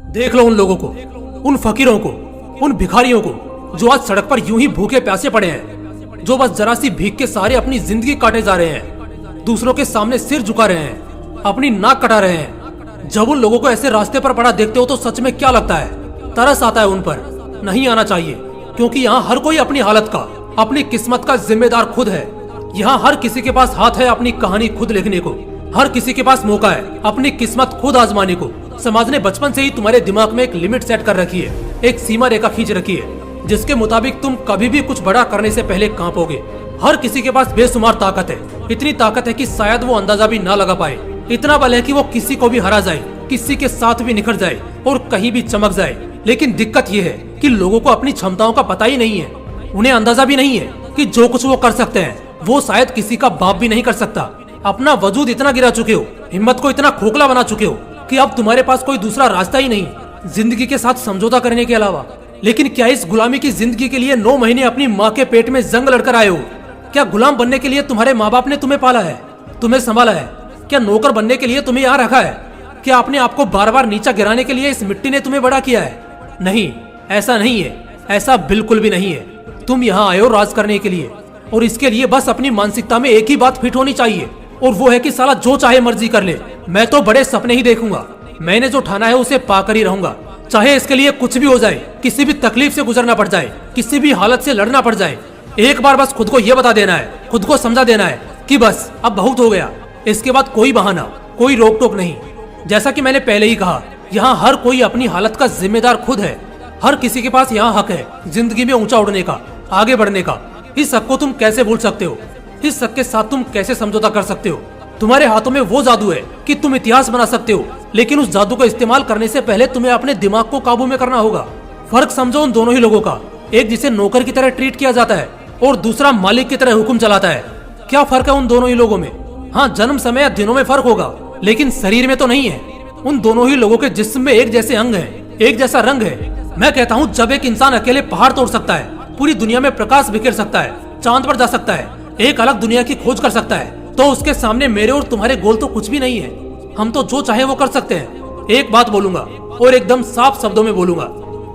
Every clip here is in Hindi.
देख लो उन लोगों को, उन फकीरों को, उन भिखारियों को जो आज सड़क पर यूं ही भूखे प्यासे पड़े हैं, जो बस जरा सी भीख के सहारे अपनी जिंदगी काटे जा रहे हैं, दूसरों के सामने सिर झुका रहे हैं, अपनी नाक कटा रहे हैं। जब उन लोगों को ऐसे रास्ते पर पड़ा देखते हो तो सच में क्या लगता है? तरस आता है उन पर। नहीं आना चाहिए, क्योंकि यहाँ हर कोई अपनी हालत का, अपनी किस्मत का जिम्मेदार खुद है। यहाँ हर किसी के पास हाथ है अपनी कहानी खुद लिखने को, हर किसी के पास मौका है अपनी किस्मत खुद आजमाने को। समाज ने बचपन से ही तुम्हारे दिमाग में एक लिमिट सेट कर रखी है, एक सीमा रेखा खींच रखी है, जिसके मुताबिक तुम कभी भी कुछ बड़ा करने से पहले कांपोगे। हर किसी के पास बेशुमार ताकत है, इतनी ताकत है कि शायद वो अंदाजा भी ना लगा पाए। इतना बल है कि वो किसी को भी हरा जाए, किसी के साथ भी निखर जाए और कहीं भी चमक जाए। लेकिन दिक्कत ये है कि लोगों को अपनी क्षमताओं का पता ही नहीं है। उन्हें अंदाजा भी नहीं है कि जो कुछ वो कर सकते हैं वो शायद किसी का बाप भी नहीं कर सकता। अपना वजूद इतना गिरा चुके हो, हिम्मत को इतना खोखला बना चुके हो कि अब तुम्हारे पास कोई दूसरा रास्ता ही नहीं जिंदगी के साथ समझौता करने के अलावा। लेकिन क्या इस गुलामी की जिंदगी के लिए 9 महीने अपनी माँ के पेट में जंग लड़कर आए हो? क्या गुलाम बनने के लिए तुम्हारे माँ बाप ने तुम्हें पाला है, तुम्हें संभाला है? क्या नौकर बनने के लिए तुम्हें यहाँ रखा है? क्या अपने आप को बार बार नीचा गिराने के लिए इस मिट्टी ने तुम्हें बड़ा किया है? नहीं, ऐसा नहीं है, ऐसा बिल्कुल भी नहीं है। तुम यहाँ आए हो राज करने के लिए, और इसके लिए बस अपनी मानसिकता में एक ही बात फिट होनी चाहिए, और वो है कि साला जो चाहे मर्जी कर ले, मैं तो बड़े सपने ही देखूंगा। मैंने जो ठाना है उसे पाकर ही रहूंगा, चाहे इसके लिए कुछ भी हो जाए, किसी भी तकलीफ से गुजरना पड़ जाए, किसी भी हालत से लड़ना पड़ जाए। एक बार बस खुद को ये बता देना है, खुद को समझा देना है कि बस अब बहुत हो गया। इसके बाद कोई बहाना, कोई रोक टोक नहीं। जैसा कि मैंने पहले ही कहा, यहाँ हर कोई अपनी हालत का जिम्मेदार खुद है। हर किसी के पास यहाँ हक है जिंदगी में ऊंचा उड़ने का, आगे बढ़ने का। इस हक को तुम कैसे भूल सकते हो? इस हक के साथ तुम कैसे समझौता कर सकते हो? तुम्हारे हाथों में वो जादू है कि तुम इतिहास बना सकते हो, लेकिन उस जादू को इस्तेमाल करने से पहले तुम्हें अपने दिमाग को काबू में करना होगा। फर्क समझो उन दोनों ही लोगों का, एक जिसे नौकर की तरह ट्रीट किया जाता है और दूसरा मालिक की तरह हुक्म चलाता है। क्या फर्क है उन दोनों ही लोगों में? हाँ, जन्म समय या दिनों में फर्क होगा, लेकिन शरीर में तो नहीं है। उन दोनों ही लोगों के जिस्म में एक जैसे अंग हैं, एक जैसा रंग है। मैं कहता हूँ जब एक इंसान अकेले पहाड़ तोड़ सकता है, पूरी दुनिया में प्रकाश बिखेर सकता है, चांद पर जा सकता है, एक अलग दुनिया की खोज कर सकता है, तो उसके सामने मेरे और तुम्हारे गोल तो कुछ भी नहीं है। हम तो जो चाहे वो कर सकते हैं। एक बात बोलूंगा और एकदम साफ शब्दों में बोलूंगा,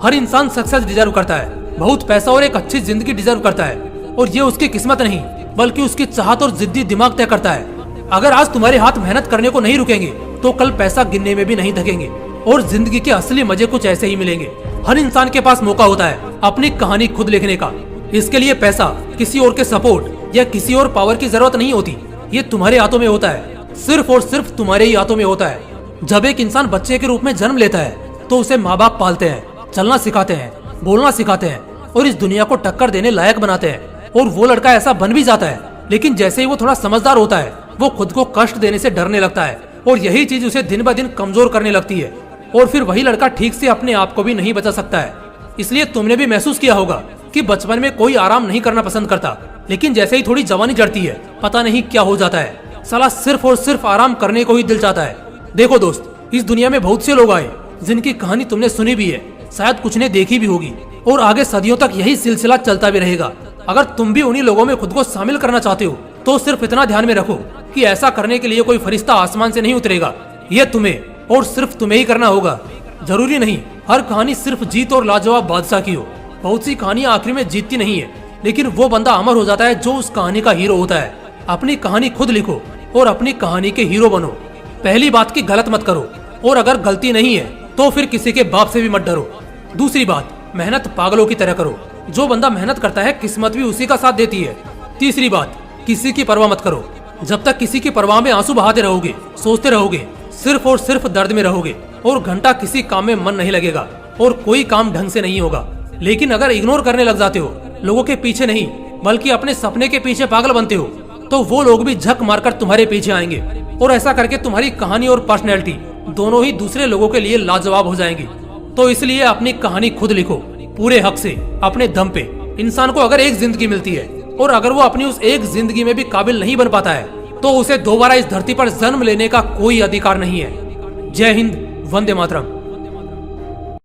हर इंसान सक्सेस डिजर्व करता है, बहुत पैसा और एक अच्छी जिंदगी डिजर्व करता है, और ये उसकी किस्मत नहीं बल्कि उसकी चाहत और जिद्दी दिमाग तय करता है। अगर आज तुम्हारे हाथ मेहनत करने को नहीं रुकेंगे तो कल पैसा गिनने में भी नहीं थकेंगे, और जिंदगी के असली मजे कुछ ऐसे ही मिलेंगे। हर इंसान के पास मौका होता है अपनी कहानी खुद लिखने का। इसके लिए पैसा, किसी और के सपोर्ट या किसी और पावर की जरूरत नहीं होती। ये तुम्हारे हाथों में होता है, सिर्फ और सिर्फ तुम्हारे ही हाथों में होता है। जब एक इंसान बच्चे के रूप में जन्म लेता है तो उसे माँ बाप पालते हैं, चलना सिखाते हैं, बोलना सिखाते हैं और इस दुनिया को टक्कर देने लायक बनाते हैं। और वो लड़का ऐसा बन भी जाता है, लेकिन जैसे ही वो थोड़ा समझदार होता है वो खुद को कष्ट देने से डरने लगता है, और यही चीज उसे दिन ब दिन कमजोर करने लगती है। और फिर वही लड़का ठीक से अपने आप को भी नहीं बचा सकता है। इसलिए तुमने भी महसूस किया होगा कि बचपन में कोई आराम नहीं करना पसंद करता, लेकिन जैसे ही थोड़ी जवानी चढ़ती है पता नहीं क्या हो जाता है, साला सिर्फ और सिर्फ आराम करने को ही दिल चाहता है। देखो दोस्त, इस दुनिया में बहुत से लोग आए जिनकी कहानी तुमने सुनी भी है, शायद कुछ ने देखी भी होगी, और आगे सदियों तक यही सिलसिला चलता भी रहेगा। अगर तुम भी उन्हीं लोगों में खुद को शामिल करना चाहते हो तो सिर्फ इतना ध्यान में रखो कि ऐसा करने के लिए कोई फरिश्ता आसमान से नहीं उतरेगा। ये तुम्हें और सिर्फ तुम्हें ही करना होगा। जरूरी नहीं हर कहानी सिर्फ जीत और लाजवाब बादशाह की हो। बहुत सी कहानियां आखिर में जीतती नहीं है, लेकिन वो बंदा अमर हो जाता है जो उस कहानी का हीरो होता है। अपनी कहानी खुद लिखो और अपनी कहानी के हीरो बनो। पहली बात की गलत मत करो, और अगर गलती नहीं है तो फिर किसी के बाप से भी मत डरो। दूसरी बात, मेहनत पागलों की तरह करो। जो बंदा मेहनत करता है किस्मत भी उसी का साथ देती है। तीसरी बात, किसी की परवाह मत करो। जब तक किसी की परवाह में आंसू बहाते रहोगे, सोचते रहोगे, सिर्फ और सिर्फ दर्द में रहोगे, और घंटा किसी काम में मन नहीं लगेगा और कोई काम ढंग से नहीं होगा। लेकिन अगर इग्नोर करने लग जाते हो, लोगों के पीछे नहीं बल्कि अपने सपने के पीछे पागल बनते हो, तो वो लोग भी झक मारकर तुम्हारे पीछे आएंगे, और ऐसा करके तुम्हारी कहानी और पर्सनैलिटी दोनों ही दूसरे लोगों के लिए लाजवाब हो जाएंगी। तो इसलिए अपनी कहानी खुद लिखो, पूरे हक से, अपने दम पे। इंसान को अगर एक जिंदगी मिलती है और अगर वो अपनी उस एक जिंदगी में भी काबिल नहीं बन पाता है तो उसे दोबारा इस धरती पर जन्म लेने का कोई अधिकार नहीं है। जय हिंद, वंदे मातरम।